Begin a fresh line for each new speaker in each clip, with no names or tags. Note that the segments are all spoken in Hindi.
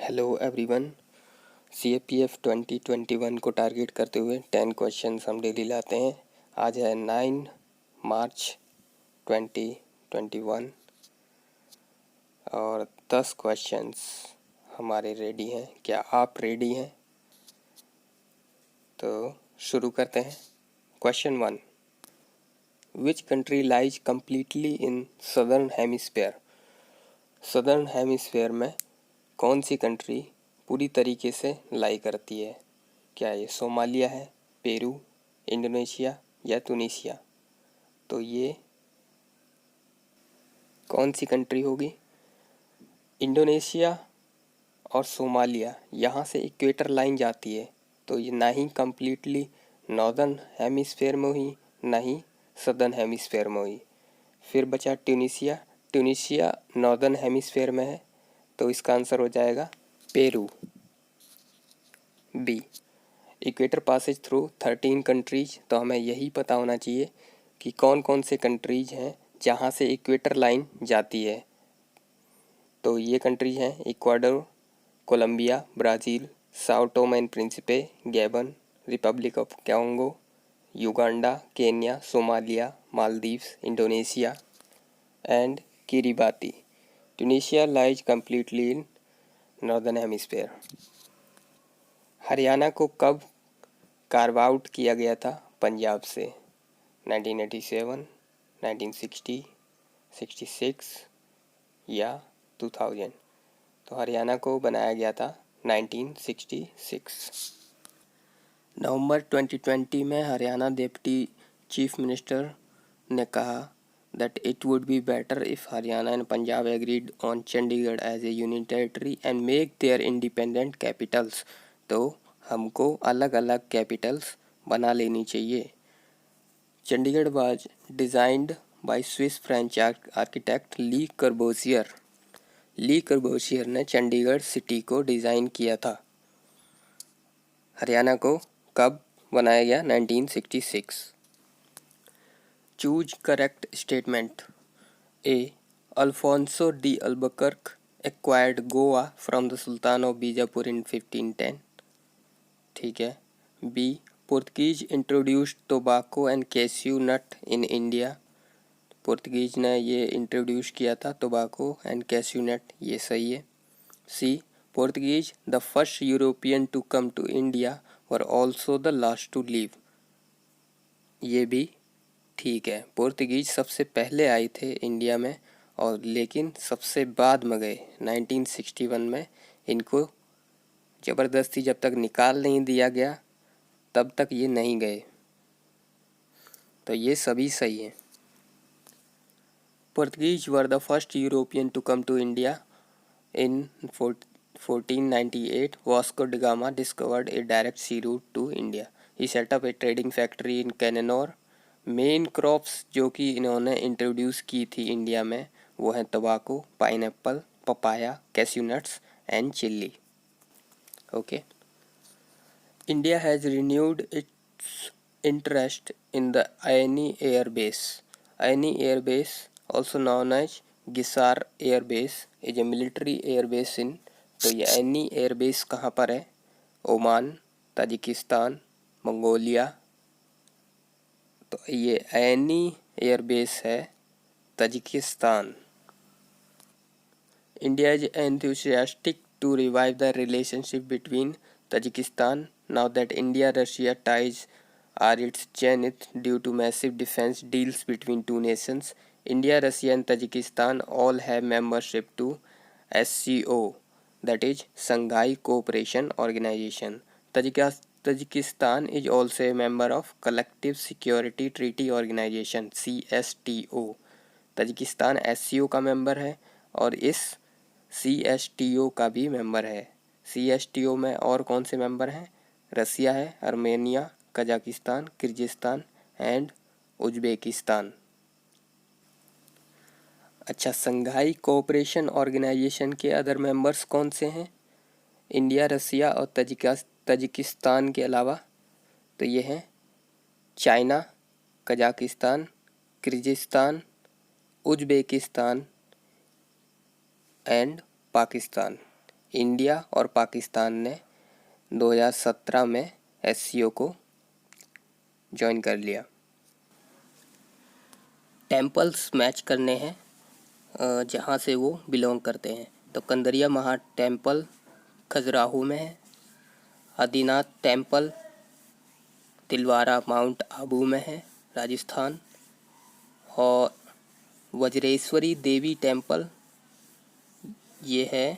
Hello everyone. CAPF 2021 को टारगेट करते हुए 10 क्वेश्चंस हम डेली लाते हैं। आज है 9 मार्च 2021 और 10 क्वेश्चंस हमारे रेडी हैं। क्या आप रेडी हैं? तो शुरू करते हैं। Question 1, which country lies completely in southern hemisphere? Southern hemisphere में कौन सी कंट्री पूरी तरीके से लाई करती है? क्या ये सोमालिया है, पेरू, इंडोनेशिया या तुनिसिया? तो ये कौन सी कंट्री होगी? इंडोनेशिया और सोमालिया, यहाँ से इक्वेटर लाइन जाती है, तो ये ना ही कम्प्लीटली नॉर्दर्न हेमिस्फेयर में हुई, ना ही सदर्न हेमिस्फेयर में हुई। फिर बचा ट्यूनीसिया। ट्यूनीसिया नॉर्दर्न हेमिस्फेयर में है, तो इसका आंसर हो जाएगा Peru, B. Equator passes through 13 countries, तो हमें यही पता होना चाहिए कि कौन कौन से कंट्रीज हैं जहाँ से इक्वेटर लाइन जाती है। तो ये कंट्रीज हैं Ecuador, Colombia, Brazil, Sao Tome and Principe, Gabon, Republic of Congo, Uganda, Kenya, Somalia, Maldives, Indonesia and Kiribati. Tunisia lies completely in northern hemisphere. Haryana को कब कार्व आउट किया गया था पंजाब से? 1987, 1960, 66 या 2000? तो हरियाणा को बनाया गया था 1966। नवंबर 2020 में हरियाणा डिप्टी चीफ मिनिस्टर ने कहा that it would be better if Haryana and Punjab agreed on Chandigarh as a union territory and make their independent capitals। तो हमको अलग अलग कैपिटल्स बना लेनी चाहिए। Chandigarh was designed by Swiss French architect Le Corbusier. Le Corbusier ने चंडीगढ़ सिटी को डिज़ाइन किया था। हरियाणा को कब बनाया गया? 1966। Choose correct statement. A. Alfonso de Albuquerque acquired Goa from the Sultan of Bijapur in 1510। ठीक है। बी. Portuguese introduced tobacco and cashew nut in India। पुर्तगीज ने ये इंट्रोड्यूस किया था टोबैको एंड कैश्यू नट, ये सही है। सी. Portuguese the first European to come to India were also the last to leave। ये भी ठीक है। पुर्तगीज सबसे पहले आए थे इंडिया में और लेकिन सबसे बाद में गए। 1961 में इनको ज़बरदस्ती जब तक निकाल नहीं दिया गया तब तक ये नहीं गए। तो ये सभी सही है। Portuguese were the first European to come to India in 1498। Vasco da Gama discovered a direct sea route to India. He set up a trading factory in Cannanore. Main crops जो कि इन्होंने इंट्रोड्यूस की थी इंडिया में वो हैं tobacco, pineapple, papaya, cashew nuts and chilli. Okay. India has renewed its interest in the Ayni air base. Ayni air base also known as Gissar air base is a military air base in. तो ये आयनी एयर बेस कहाँ पर है? Oman, Tajikistan, Mongolia. तो ये आयनी एयर बेस है Tajikistan. India is enthusiastic to revive the relationship between Tajikistan now that India-Russia ties are its zenith due to massive defense deals between two nations. India, Russia and Tajikistan all have membership to SCO, that is Shanghai Cooperation Organization. Tajikistan is also a member of Collective Security Treaty Organization CSTO। Tajikistan SCO का मेंबर है और इस CSTO का भी मेंबर है। CSTO में और कौन से मेंबर हैं? रसिया है, Armenia, Kazakhstan, Kyrgyzstan and Uzbekistan. अच्छा, संघाई कोऑपरेशन ऑर्गेनाइजेशन के अदर मेंबर्स कौन से हैं? इंडिया, रसिया और ताजिकिस्तान के अलावा तो ये हैं China, Kazakhstan, Kyrgyzstan, Uzbekistan and Pakistan. India और पाकिस्तान ने 2017 में SCO को ज्वाइन कर लिया। टेम्पल्स मैच करने हैं जहाँ से वो बिलोंग करते हैं। तो कंदरिया महा टेम्पल खजुराहो में है, आदिनाथ टेम्पल तिलवारा माउंट आबू में है राजस्थान, और वज्रेश्वरी देवी टेम्पल ये है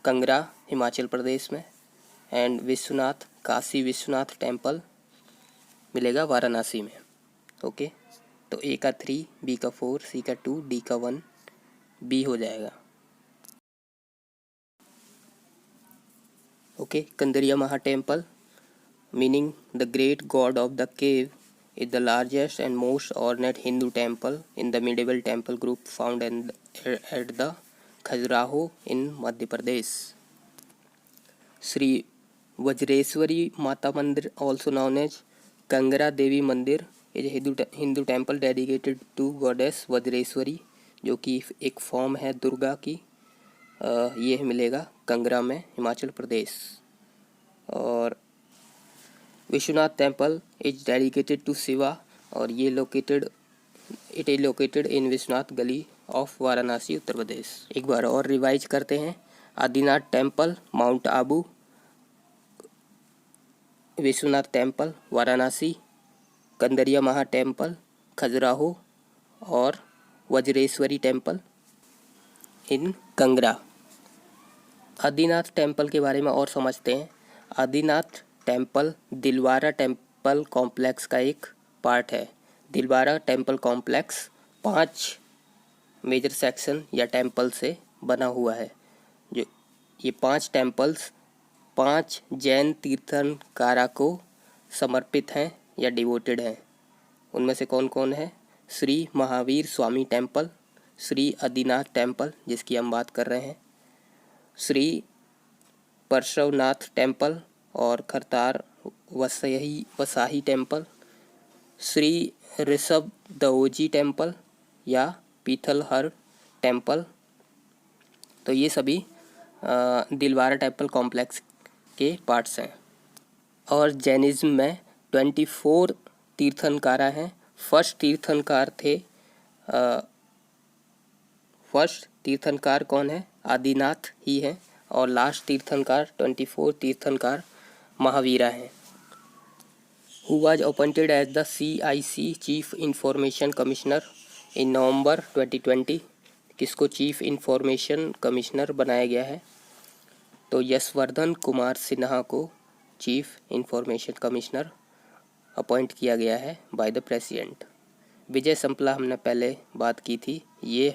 कंगरा हिमाचल प्रदेश में, एंड विश्वनाथ काशी विश्वनाथ टेम्पल मिलेगा वाराणसी में। ओके, तो A का 3, B का 4, C का 2, D का 1, B हो जाएगा। Okay, Kandariya Maha temple meaning the great God of the cave is the largest and most ornate Hindu temple in the medieval temple group found at the Khajuraho in Madhya Pradesh. Sri Vajreshwari Mata Mandir, also known as Kangara Devi Mandir, is a Hindu temple dedicated to goddess Vajreshwari, जो कि एक फॉर्म है दुर्गा की। ये मिलेगा कंगरा में हिमाचल प्रदेश। और Vishwanath temple is dedicated to Shiva, और ये it is located in Vishwanath Gali of Varanasi Uttar Pradesh. एक बार और रिवाइज करते हैं। Adinath temple Mount Abu, Vishwanath temple Varanasi, Kandariya Maha temple Khajuraho, और Vajreshwari temple in Kangra. Adinath temple के बारे में और समझते हैं। Adinath temple Dilwara temple complex का एक पार्ट है। Dilwara temple complex 5 major section या टेम्पल से बना हुआ है। जो ये 5 टेम्पल्स 5 जैन तीर्थंकरों को समर्पित हैं या डिवोटेड हैं। उनमें से कौन कौन है? श्री महावीर स्वामी टेम्पल, श्री आदिनाथ टेम्पल जिसकी हम बात कर रहे हैं, श्री परशवनाथ टेम्पल और खरतार वसाही टेम्पल, श्री ऋषभ दहोजी टेम्पल या पीथलहर टेम्पल। तो ये सभी दिलवारा टेम्पल कॉम्प्लेक्स के पार्ट्स हैं। और जैनिज्म में 24 तीर्थंकर हैं। फर्स्ट तीर्थंकर कौन है? आदिनाथ ही है। और लास्ट तीर्थंकर 24 तीर्थंकर महावीरा हैं। Who was appointed as the CIC chief information commissioner in November 2020। किसको चीफ इंफॉर्मेशन कमिश्नर बनाया गया है? तो यशवर्धन कुमार सिन्हा को चीफ इंफॉर्मेशन कमिश्नर अपॉइंट किया गया है बाय द प्रेसिडेंट। विजय संपला हमने पहले बात की थी, ये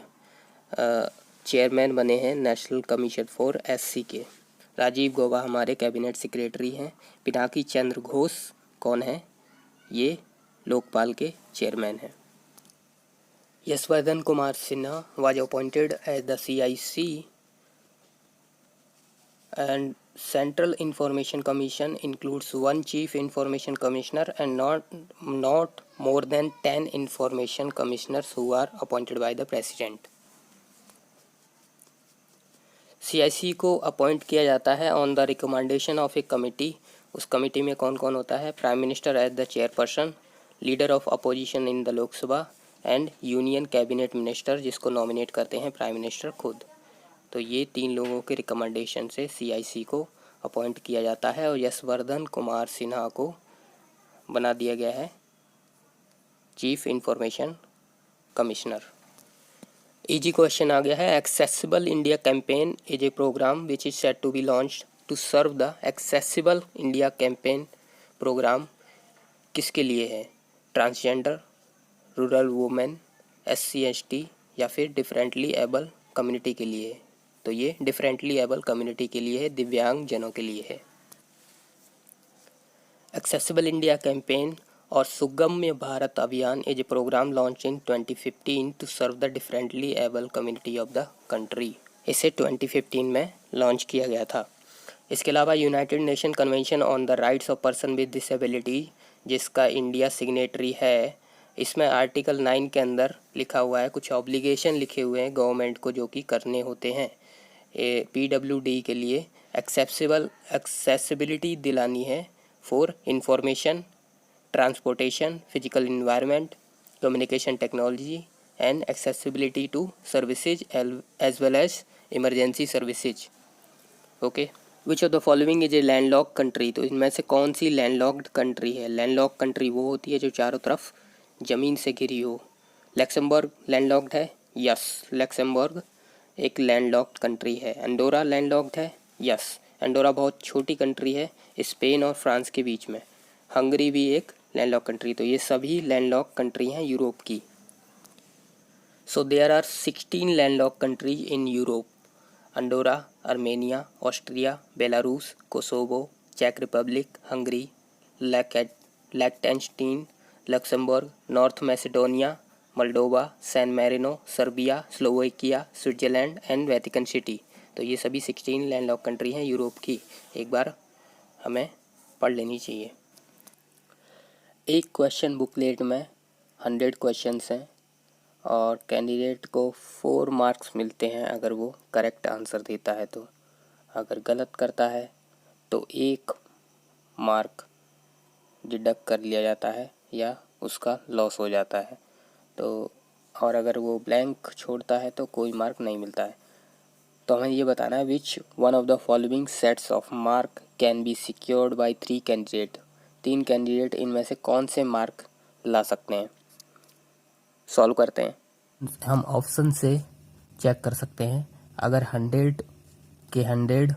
चेयरमैन बने हैं नेशनल कमीशन फॉर SC के। राजीव गौबा हमारे कैबिनेट सेक्रेटरी हैं। पिनाकी चंद्र घोष कौन है? ये लोकपाल के चेयरमैन हैं। Yashwardhan Kumar Sinha was appointed as the CIC and central information commission includes 1 chief information commissioner and not more than 10 information commissioners who are appointed by the president. CIC को अपॉइंट किया जाता है on the recommendation of a committee. उस कमिटी में कौन कौन होता है? Prime minister as the chairperson, leader of opposition in the Lok Sabha, and union cabinet minister जिसको नॉमिनेट करते हैं प्राइम मिनिस्टर खुद। तो ये 3 लोगों के रिकमेंडेशन से CIC को अपॉइंट किया जाता है। और यशवर्धन कुमार सिन्हा को बना दिया गया है chief information commissioner. Easy question आ गया है। Accessible India campaign is a program which is set to be launched to serve the accessible India campaign program किसके लिए है? Transgender, rural women, SC ST या फिर डिफरेंटली एबल कम्युनिटी के लिए है। तो ये डिफरेंटली एबल कम्युनिटी के लिए है, दिव्यांग जनों के लिए है। एक्सेसिबल इंडिया कैंपेन और Sugamya Bharat Abhiyan is a program launch in 2015 to serve the differently able community of the country. इसे 2015 में लॉन्च किया गया था। इसके अलावा united nation convention on the rights of person with disability जिसका इंडिया सिग्नेटरी है, इसमें आर्टिकल 9 के अंदर लिखा हुआ है, कुछ ऑब्लिगेशन लिखे हुए हैं गवर्नमेंट को जो कि करने होते हैं। PWD के लिए एक्सेसिबिलिटी दिलानी है for information, transportation, physical environment, communication technology and accessibility to services as well as emergency services. Okay, which of the following is a landlock country, तो इनमें से कौन सी लैंडलॉक्ड कंट्री है? लैंडलॉक कंट्री वो होती है जो चारों तरफ ज़मीन से घिरी हो। लैक्समबर्ग लैंडलॉक्ड है? यस, लैक्समबर्ग एक लैंडलॉक्ड कंट्री है। अंडोरा लैंडलॉक्ड है? यस, अंडोरा बहुत छोटी कंट्री है स्पेन और फ्रांस के बीच में। हंगरी भी एक लैंडलॉक कंट्री। तो ये सभी लैंडलॉक कंट्री हैं यूरोप की। So there are 16 landlock country in Europe: Andorra, Armenia, Austria, Belarus, Kosovo, चेक Republic, Hungary, Liechtenstein, Luxembourg, North Macedonia, Moldova, San Marino, Serbia, Slovakia, Switzerland and Vatican City. तो ये सभी 16 लैंडलॉक कंट्री हैं यूरोप की। एक बार हमें पढ़ लेनी चाहिए। एक क्वेश्चन बुकलेट में 100 क्वेश्चंस हैं और कैंडिडेट को 4 मार्क्स मिलते हैं अगर वो करेक्ट आंसर देता है। तो अगर गलत करता है तो 1 मार्क डिडक्ट कर लिया जाता है या उसका लॉस हो जाता है। तो और अगर वो ब्लैंक छोड़ता है तो कोई मार्क नहीं मिलता है। तो हमें ये बताना है which one of the following sets of mark can be secured by 3 candidate. 3 candidate इनमें से कौन से मार्क ला सकते हैं? सॉल्व करते हैं। हम ऑप्शन से चेक कर सकते हैं। अगर 100 के 100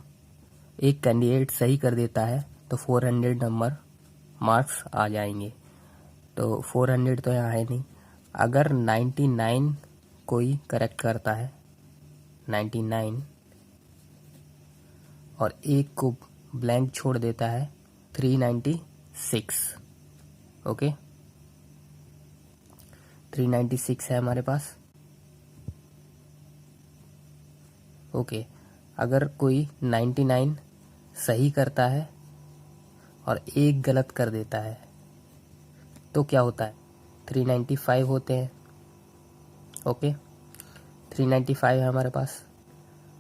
एक कैंडिडेट सही कर देता है तो 400 नंबर मार्क्स आ जाएंगे। तो 400 तो यहाँ है नहीं। अगर 99 कोई करेक्ट करता है, 99, और एक को ब्लैंक छोड़ देता है, 396। ओके, 396 है हमारे पास। ओके, अगर कोई 99 सही करता है और एक गलत कर देता है तो क्या होता है? 395 होते हैं। ओके, 395 है हमारे पास।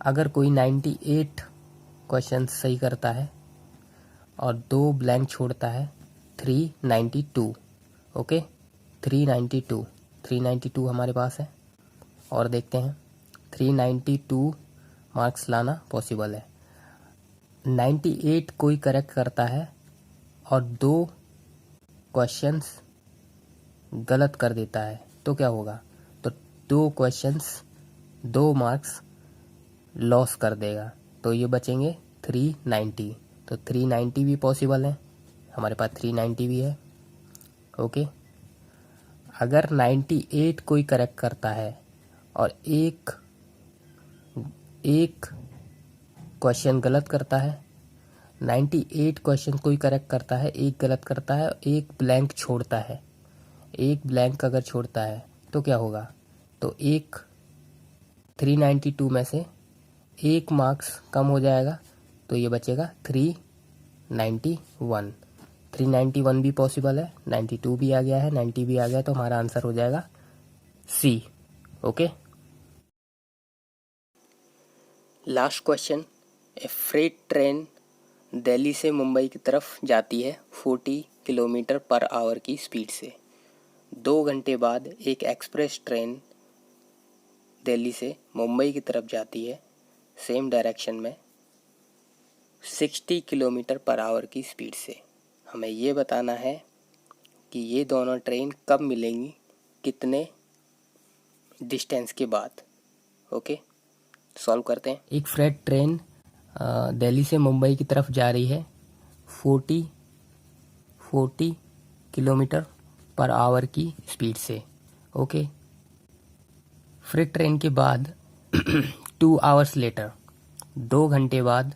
अगर कोई 98 क्वेश्चन सही करता है और 2 ब्लैंक छोड़ता है, 392। ओके, 392 हमारे पास है। और देखते हैं 392 मार्क्स लाना पॉसिबल है। 98 कोई करेक्ट करता है और 2 क्वेश्चंस गलत कर देता है तो क्या होगा? तो 2 क्वेश्चंस 2 मार्क्स लॉस कर देगा। तो ये बचेंगे 390। तो 390 भी पॉसिबल है, हमारे पास 390 भी है। ओके, अगर 98 कोई करेक्ट करता है और एक क्वेश्चन गलत करता है, 98 क्वेश्चन कोई करेक्ट करता है, एक गलत करता है, एक ब्लैंक छोड़ता है, एक ब्लैंक अगर छोड़ता है तो क्या होगा? तो 392 में से 1 मार्क्स कम हो जाएगा तो ये बचेगा 391। 391 भी पॉसिबल है, 92 भी आ गया है, 90 भी आ गया, तो हमारा आंसर हो जाएगा C. Okay, last question. A freight train Delhi से मुंबई की तरफ जाती है 40 किलोमीटर पर आवर की स्पीड से। 2 घंटे बाद एक एक्सप्रेस ट्रेन दिल्ली से मुंबई की तरफ जाती है सेम डायरेक्शन में 60 किलोमीटर पर आवर की स्पीड से। हमें ये बताना है कि ये दोनों ट्रेन कब मिलेंगी, कितने डिस्टेंस के बाद। ओके, सॉल्व करते हैं। एक फ्रेट ट्रेन दिल्ली से मुंबई की तरफ जा रही है 40 किलोमीटर पर आवर की स्पीड से। ओके, फ्रेट ट्रेन के बाद 2 आवर्स लेटर, 2 घंटे बाद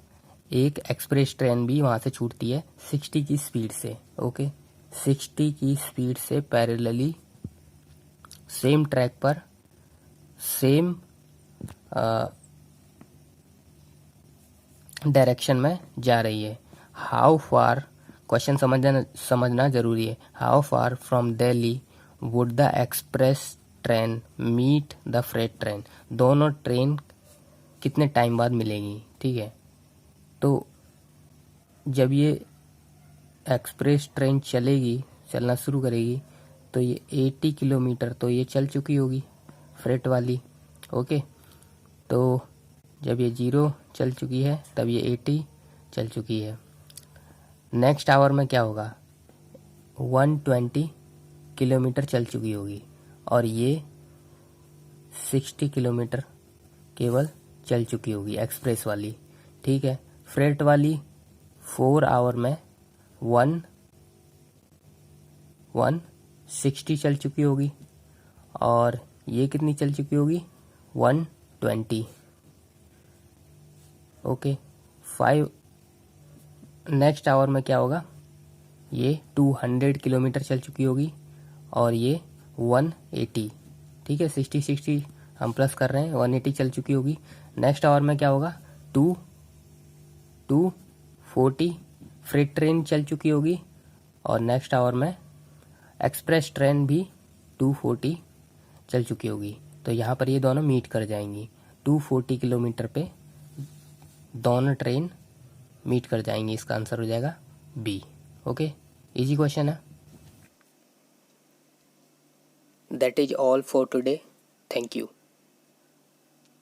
एक एक्सप्रेस ट्रेन भी वहाँ से छूटती है 60 की स्पीड से। ओके, 60 की स्पीड से पैरेलली सेम ट्रैक पर सेम डायरेक्शन में जा रही है। हाउ फार, क्वेश्चन समझना जरूरी है। How far from Delhi would the express train meet the freight train. दोनों ट्रेन कितने टाइम बाद मिलेंगी, ठीक है। तो जब ये एक्सप्रेस ट्रेन चलना शुरू करेगी तो ये 80 किलोमीटर तो ये चल चुकी होगी फ्रेट वाली, ओके। तो जब ये 0 चल चुकी है तब ये 80 चल चुकी है। नेक्स्ट आवर में क्या होगा, 120 किलोमीटर चल चुकी होगी और ये 60 किलोमीटर केवल चल चुकी होगी एक्सप्रेस वाली, ठीक है। फ्रेट वाली 4 आवर में 160 चल चुकी होगी और ये कितनी चल चुकी होगी, 120, ओके। 5 नेक्स्ट आवर में क्या होगा, ये 200 किलोमीटर चल चुकी होगी और ये 180, ठीक है। 60 हम प्लस कर रहे हैं, 180 चल चुकी होगी। नेक्स्ट आवर में क्या होगा, 240 फ्रेट ट्रेन चल चुकी होगी और नेक्स्ट आवर में एक्सप्रेस ट्रेन भी 240 चल चुकी होगी। तो यहाँ पर ये दोनों मीट कर जाएंगी, 240 किलोमीटर पे दोनों ट्रेन मीट कर जाएंगी। इसका आंसर हो जाएगा बी, ओके। इजी क्वेश्चन है। That is all for today, thank you.